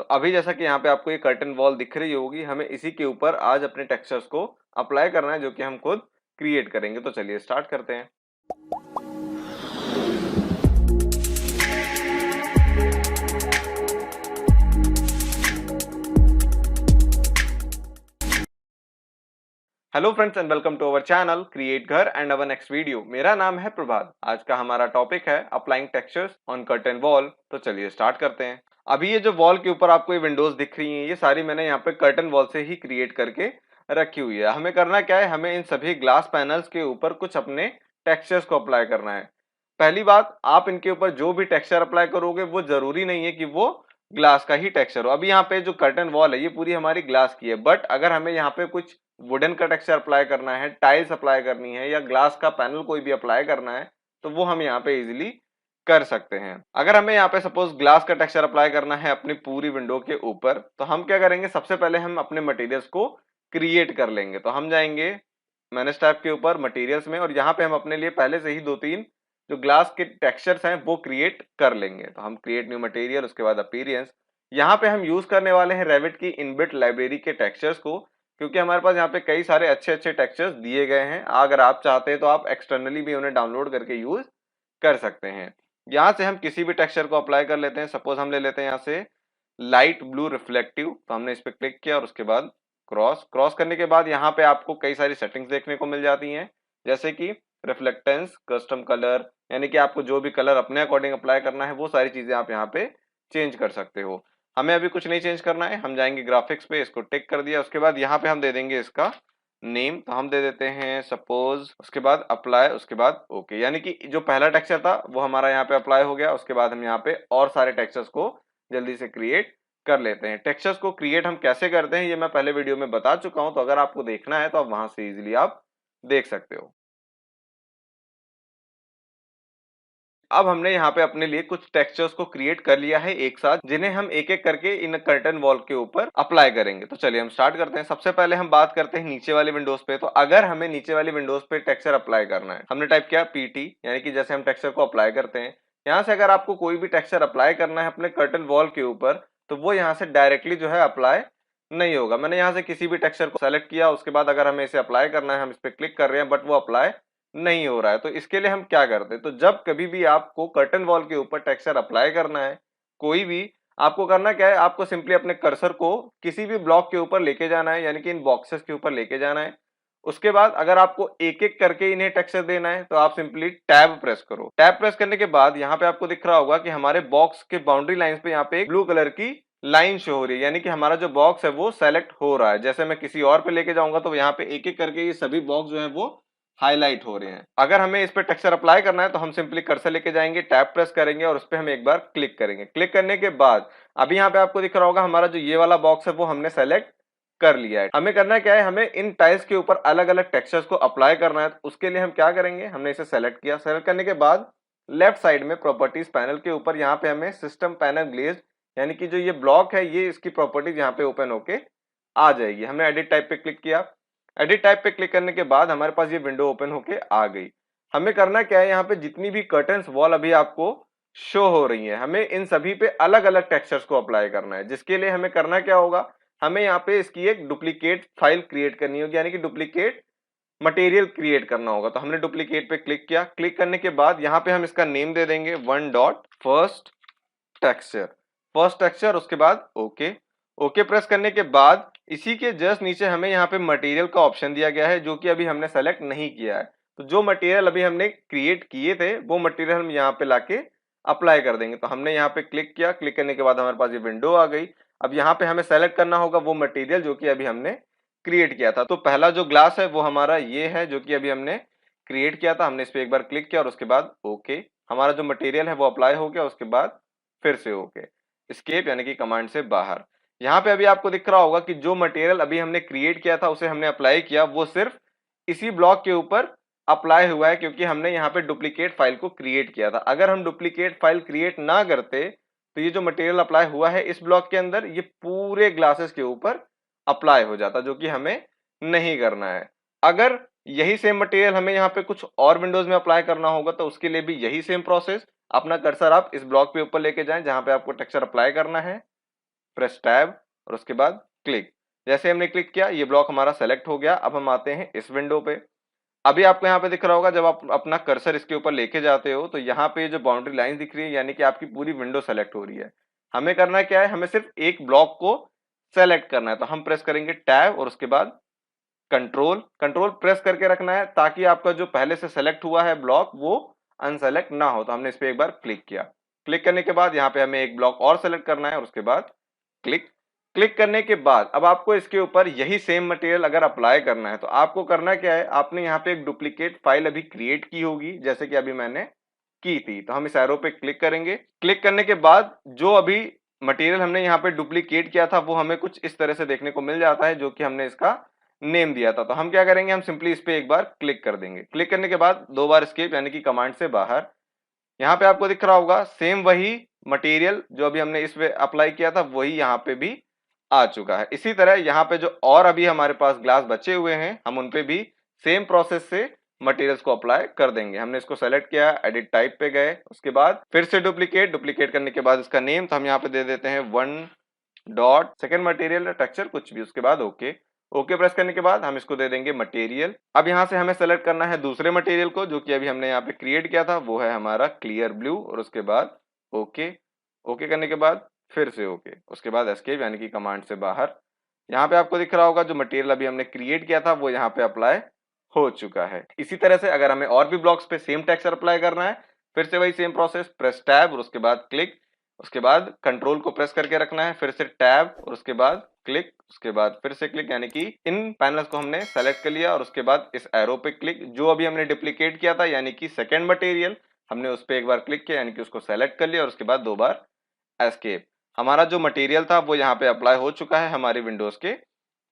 तो अभी जैसा कि यहाँ पे आपको ये कर्टन वॉल दिख रही होगी, हमें इसी के ऊपर आज अपने टेक्सचर्स को अप्लाई करना है, जो कि हम खुद क्रिएट करेंगे। तो चलिए स्टार्ट करते हैं। Hello friends and welcome to our channel create Ghar and our next video. मेरा नाम है प्रभात। आज का हमारा टॉपिक है applying textures on curtain wall. तो चलिए स्टार्ट करते हैं। अभी ये जो वॉल के ऊपर आपको ये विंडोज दिख रही हैं, ये सारी मैंने यहाँ पे कर्टन वॉल से ही क्रिएट करके रखी हुई है। हमें करना क्या है, हमें इन सभी ग्लास पैनल्स के ऊपर कुछ अपने टेक्सचर्स को अप्लाई करना है। पहली बात, आप इनके ऊपर जो भी टेक्सचर अप्लाई करोगे वो जरूरी नहीं है कि वो ग्लास का ही टेक्सचर हो। अभी यहाँ पे जो कर्टन वॉल है ये पूरी हमारी ग्लास की है, बट अगर हमें यहाँ पे कुछ वुडन का टेक्सचर अप्लाई करना है, टाइल्स अप्लाई करनी है, या ग्लास का पैनल कोई भी अप्लाई करना है, तो वो हम यहाँ पे इजीली कर सकते हैं। अगर हमें यहाँ पे सपोज ग्लास का टेक्सचर अप्लाई करना है अपनी पूरी विंडो के ऊपर, तो हम क्या करेंगे, सबसे पहले हम अपने मटेरियल्स को क्रिएट कर लेंगे। तो हम जाएंगे मैनेज टैब के ऊपर मटेरियल्स में, और यहाँ पे हम अपने लिए पहले से ही 2-3 जो ग्लास के टेक्सचर्स हैं वो क्रिएट कर लेंगे। तो हम क्रिएट न्यू मटेरियल, उसके बाद अपीयरेंस। यहाँ पे हम यूज करने वाले हैं रेविट की इनबिल्ट लाइब्रेरी के टेक्सचर्स को, क्योंकि हमारे पास यहाँ पे कई सारे अच्छे अच्छे टेक्सचर्स दिए गए हैं। अगर आप चाहते हैं तो आप एक्सटर्नली भी उन्हें डाउनलोड करके यूज कर सकते हैं। यहाँ से हम किसी भी टेक्सचर को अप्लाई कर लेते हैं। सपोज हम ले लेते हैं यहाँ से लाइट ब्लू रिफ्लेक्टिव। तो हमने इस पे क्लिक किया और उसके बाद क्रॉस करने के बाद यहाँ पे आपको कई सारी सेटिंग्स देखने को मिल जाती हैं, जैसे कि रिफ्लेक्टेंस, कस्टम कलर, यानी कि आपको जो भी कलर अपने अकॉर्डिंग अप्लाई करना है वो सारी चीजें आप यहाँ पे चेंज कर सकते हो। हमें अभी कुछ नहीं चेंज करना है, हम जाएंगे ग्राफिक्स पे, इसको टिक कर दिया। उसके बाद यहाँ पे हम दे देंगे इसका नेम। तो हम दे देते हैं सपोज, उसके बाद अप्लाई, उसके बाद ओके। यानी कि जो पहला टेक्सचर था वो हमारा यहाँ पे अप्लाई हो गया। उसके बाद हम यहाँ पे और सारे टेक्सचर्स को जल्दी से क्रिएट कर लेते हैं। टेक्सचर्स को क्रिएट हम कैसे करते हैं ये मैं पहले वीडियो में बता चुका हूं, तो अगर आपको देखना है तो आप वहां से इजीली आप देख सकते हो। अब हमने यहाँ पे अपने लिए कुछ टेक्सचर्स को क्रिएट कर लिया है एक साथ, जिन्हें हम एक एक करके इन कर्टन वॉल के ऊपर अप्लाई करेंगे। तो चलिए हम स्टार्ट करते हैं। सबसे पहले हम बात करते हैं नीचे वाली विंडोज पे। तो अगर हमें नीचे वाली विंडोज पे टेक्सचर अप्लाई करना है, हमने टाइप किया पीटी, यानी कि जैसे हम टेक्सचर को अप्लाई करते हैं। यहाँ से अगर आपको कोई भी टेक्सचर अप्लाई करना है अपने कर्टन वॉल के ऊपर, तो वो यहाँ से डायरेक्टली जो है अप्लाई नहीं होगा। मैंने यहाँ से किसी भी टेक्सचर को सेलेक्ट किया, उसके बाद अगर हमें इसे अप्लाई करना है, हम इस पे क्लिक कर रहे हैं, बट वो अप्लाई नहीं हो रहा है। तो इसके लिए हम क्या करते हैं, तो जब कभी भी आपको कर्टन वॉल के ऊपर टेक्सचर अप्लाई करना है, कोई भी, आपको करना क्या है, आपको सिंपली अपने कर्सर को किसी भी ब्लॉक के ऊपर लेके जाना है, यानी कि इन बॉक्सेस के ऊपर लेके जाना है। उसके बाद अगर आपको एक एक करके इन्हें टेक्सचर देना है, तो आप सिंपली टैब प्रेस करो। टैब प्रेस करने के बाद यहाँ पे आपको दिख रहा होगा कि हमारे बॉक्स के बाउंड्री लाइंस पे यहाँ पे एक ब्लू कलर की लाइन शो हो रही है, यानी कि हमारा जो बॉक्स है वो सेलेक्ट हो रहा है। जैसे मैं किसी और पे लेके जाऊंगा तो यहाँ पे एक एक करके ये सभी बॉक्स जो है वो हाईलाइट हो रहे हैं। अगर हमें इस पे टेक्सचर अप्लाई करना है तो हम सिंपली कर्सर लेके जाएंगे, टैब प्रेस करेंगे और उस पे हम एक बार क्लिक करेंगे। क्लिक करने के बाद अभी यहाँ पे आपको दिख रहा होगा हमारा जो ये वाला बॉक्स है वो हमने सेलेक्ट कर लिया है। हमें करना क्या है, हमें इन टाइल्स के ऊपर अलग अलग टेक्सचर्स को अप्लाई करना है। तो उसके लिए हम क्या करेंगे, हमने इसे सेलेक्ट किया। सेलेक्ट करने के बाद लेफ्ट साइड में प्रॉपर्टीज पैनल के ऊपर यहाँ पे हमें सिस्टम पैनल ग्लेज्ड, यानी कि जो ये ब्लॉक है ये इसकी प्रॉपर्टीज यहाँ पे ओपन होके आ जाएगी। हमने एडिट टाइप पे क्लिक किया। एडिट टाइप पे क्लिक करने के बाद हमारे पास ये विंडो ओपन होके आ गई। हमें करना क्या है, यहाँ पे जितनी भी कर्टन्स वॉल अभी आपको शो हो रही है, हमें इन सभी पे अलग अलग टेक्सचर्स को अप्लाई करना है। जिसके लिए हमें करना क्या होगा, हमें यहाँ पे इसकी एक डुप्लीकेट फाइल क्रिएट करनी होगी, यानी कि डुप्लीकेट मटेरियल क्रिएट करना होगा। तो हमने डुप्लीकेट पे क्लिक किया। क्लिक करने के बाद यहाँ पे हम इसका नेम दे देंगे वन डॉट फर्स्ट टेक्सचर। उसके बाद ओके। ओके प्रेस करने के बाद इसी के जस्ट नीचे हमें यहाँ पे मटेरियल का ऑप्शन दिया गया है, जो कि अभी हमने सेलेक्ट नहीं किया है। तो जो मटेरियल अभी हमने क्रिएट किए थे वो मटेरियल हम यहाँ पे लाके अप्लाई कर देंगे। तो हमने यहाँ पे क्लिक किया। क्लिक करने के बाद हमारे पास ये विंडो आ गई। अब यहाँ पे हमें सेलेक्ट करना होगा वो मटेरियल जो कि अभी हमने क्रिएट किया था। तो पहला जो ग्लास है वो हमारा ये है, जो कि अभी हमने क्रिएट किया था। हमने इस पे एक बार क्लिक किया और उसके बाद ओके। हमारा जो मटेरियल है वो अप्लाई हो गया। उसके बाद फिर से ओके, एस्केप यानी कि कमांड से बाहर। यहाँ पे अभी आपको दिख रहा होगा कि जो मटेरियल अभी हमने क्रिएट किया था उसे हमने अप्लाई किया, वो सिर्फ इसी ब्लॉक के ऊपर अप्लाई हुआ है, क्योंकि हमने यहाँ पे डुप्लीकेट फाइल को क्रिएट किया था। अगर हम डुप्लीकेट फाइल क्रिएट ना करते तो ये जो मटेरियल अप्लाई हुआ है इस ब्लॉक के अंदर, ये पूरे ग्लासेस के ऊपर अप्लाई हो जाता, जो कि हमें नहीं करना है। अगर यही सेम मटेरियल हमें यहाँ पे कुछ और विंडोज में अप्लाई करना होगा तो उसके लिए भी यही सेम प्रोसेस, अपना कर्सर आप इस ब्लॉक पे ऊपर लेके जाएं जहां पे आपको टेक्सचर अप्लाई करना है। प्रेस टैब और उसके बाद क्लिक। जैसे हमने क्लिक किया ये ब्लॉक हमारा सेलेक्ट हो गया। अब हम आते हैं इस विंडो पे। अभी आपको यहाँ पे दिख रहा होगा, जब आप अपना कर्सर इसके ऊपर लेके जाते हो तो यहाँ पे जो बाउंड्री लाइन दिख रही है यानी कि आपकी पूरी विंडो सेलेक्ट हो रही है। हमें करना क्या है, हमें सिर्फ एक ब्लॉक को सेलेक्ट करना है। तो हम प्रेस करेंगे टैब और उसके बाद कंट्रोल। कंट्रोल प्रेस करके रखना है ताकि आपका जो पहले से सेलेक्ट हुआ है ब्लॉक वो अनसेलेक्ट ना हो। तो हमने इस पे एक बार क्लिक किया। क्लिक करने के बाद यहाँ पे हमें एक ब्लॉक और सेलेक्ट करना है और उसके बाद क्लिक। क्लिक करने के बाद अब आपको इसके ऊपर यही सेम मटेरियल अगर अप्लाई करना है तो आपको करना क्या है, आपने यहाँ पे एक डुप्लीकेट फाइल अभी क्रिएट की होगी जैसे कि अभी मैंने की थी। तो हम इस एरो पे क्लिक करेंगे। क्लिक करने के बाद जो अभी मटेरियल हमने यहाँ पे डुप्लीकेट किया था वो हमें कुछ इस तरह से देखने को मिल जाता है, जो कि हमने इसका नेम दिया था। तो हम क्या करेंगे, हम सिंपली इस पे एक बार क्लिक कर देंगे। क्लिक करने के बाद दो बार एस्केप यानी कि कमांड से बाहर। यहाँ पे आपको दिख रहा होगा सेम वही मटेरियल जो अभी हमने इस पे अप्लाई किया था वही यहाँ पे भी आ चुका है। इसी तरह यहाँ पे जो और अभी हमारे पास ग्लास बचे हुए हैं हम उन पे भी सेम प्रोसेस से मटेरियल्स को अप्लाई कर देंगे। हमने इसको सेलेक्ट किया, एडिट टाइप पे गए, उसके बाद फिर से डुप्लीकेट। डुप्लीकेट करने के बाद इसका नेम तो हम यहाँ पे दे देते हैं 1 सेकेंड मटेरियल टेक्सचर कुछ भी, उसके बाद ओके। ओके प्रेस करने के बाद हम इसको दे देंगे मटेरियल। अब यहाँ से हमें सेलेक्ट करना है दूसरे मटेरियल को जो कि अभी हमने यहाँ पे क्रिएट किया था, वो है हमारा क्लियर ब्लू और उसके बाद ओके। ओके करने के बाद फिर से ओके, उसके बाद एस्केप यानी कि कमांड से बाहर। यहाँ पे आपको दिख रहा होगा जो मटेरियल अभी हमने क्रिएट किया था वो यहाँ पे अप्लाई हो चुका है। इसी तरह से अगर हमें और भी ब्लॉक्स पे सेम टेक्सचर अप्लाई करना है फिर से वही सेम प्रोसेस, प्रेस टैब और उसके बाद क्लिक, उसके बाद कंट्रोल को प्रेस करके रखना है, फिर से टैब और उसके बाद क्लिक, उसके बाद फिर से क्लिक, यानी कि इन पैनल्स को हमने सेलेक्ट कर लिया और उसके बाद इस एरो पे क्लिक। जो अभी हमने डुप्लीकेट किया था यानी कि सेकंड मटेरियल हमने उस पे एक बार क्लिक किया यानी कि उसको सेलेक्ट कर लिया और उसके बाद दो बार एस्केप। हमारा जो मटेरियल था वो यहाँ पे अप्लाई हो चुका है हमारी विंडोज के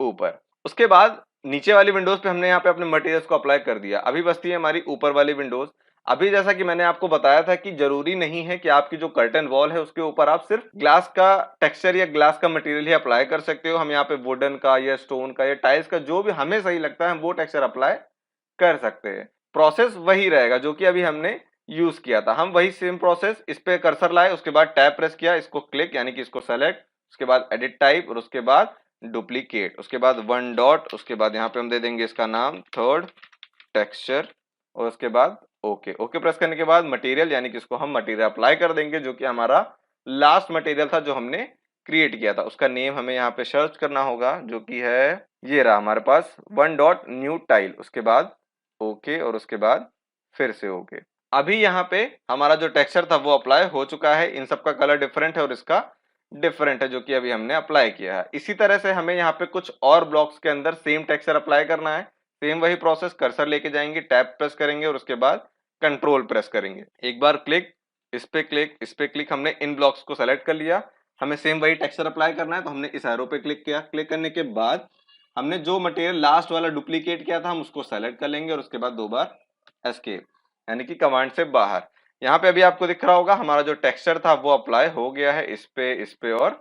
ऊपर। उसके बाद नीचे वाली विंडोज पे हमने यहाँ पे अपने मटेरियल्स को अप्लाई कर दिया। अभी बचती है हमारी ऊपर वाली विंडोज। अभी जैसा कि मैंने आपको बताया था कि जरूरी नहीं है कि आपकी जो कर्टन वॉल है उसके ऊपर आप सिर्फ ग्लास का टेक्सचर या ग्लास का मटेरियल ही अप्लाई कर सकते हो। हम यहाँ पे वुडन का या स्टोन का या टाइल्स का जो भी हमें सही लगता है हम वो टेक्सचर अप्लाई कर सकते हैं। प्रोसेस वही रहेगा जो कि अभी हमने यूज किया था। हम वही सेम प्रोसेस इस पे कर्सर लाए, उसके बाद टैब प्रेस किया, इसको क्लिक यानी कि इसको सेलेक्ट, उसके बाद एडिट टाइप और उसके बाद डुप्लीकेट, उसके बाद 1 डॉट, उसके बाद यहाँ पे हम दे देंगे इसका नाम थर्ड टेक्सचर और उसके बाद ओके। ओके प्रेस करने के बाद मटेरियल यानी कि इसको हम मटेरियल अप्लाई कर देंगे जो कि हमारा लास्ट मटेरियल था जो हमने क्रिएट किया था। उसका नेम हमें यहाँ पे सर्च करना होगा जो कि है ये रहा हमारे पास 1 डॉट न्यू टाइल, उसके बाद ओके और उसके बाद फिर से ओके। अभी यहाँ पे हमारा जो टेक्सचर था वो अप्लाई हो चुका है। इन सब का कलर डिफरेंट है और इसका डिफरेंट है जो कि अभी हमने अप्लाई किया है। इसी तरह से हमें यहाँ पे कुछ और ब्लॉक्स के अंदर सेम टेक्सचर अप्लाई करना है। सेम वही प्रोसेस, कर्सर लेके जाएंगे, टैब प्रेस करेंगे और उसके बाद कंट्रोल प्रेस करेंगे। एक बार क्लिक, इस पे क्लिक, इस पे क्लिक, हमने इन ब्लॉक्स को सेलेक्ट कर लिया। हमें सेम वही टेक्सचर अप्लाई करना है तो हमने इस एरो पे क्लिक किया। क्लिक करने के बाद हमने जो मटेरियल लास्ट वाला डुप्लीकेट किया था हम उसको सेलेक्ट कर लेंगे और उसके बाद दो बार एस्केप यानी कि कमांड से बाहर। यहाँ पे अभी आपको दिख रहा होगा हमारा जो टेक्सचर था वो अप्लाई हो गया है इस पे और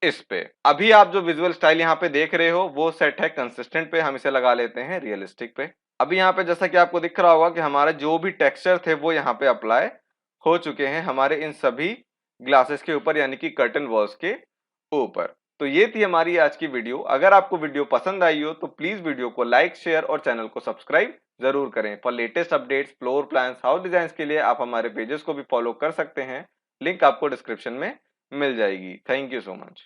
इस पे। अभी आप जो विजुअल स्टाइल यहाँ पे देख रहे हो वो सेट है कंसिस्टेंट पे, हम इसे लगा लेते हैं रियलिस्टिक पे। अभी यहाँ पे जैसा कि आपको दिख रहा होगा कि हमारे जो भी टेक्सचर थे वो यहाँ पे अप्लाई हो चुके हैं हमारे इन सभी ग्लासेस के ऊपर यानी कि कर्टन वॉल्स के ऊपर। तो ये थी हमारी आज की वीडियो। अगर आपको वीडियो पसंद आई हो तो प्लीज वीडियो को लाइक, शेयर और चैनल को सब्सक्राइब जरूर करें। For latest updates, floor plans, house design के लिए आप हमारे पेजेस को भी फॉलो कर सकते हैं। लिंक आपको डिस्क्रिप्शन में मिल जाएगी। Thank you so much.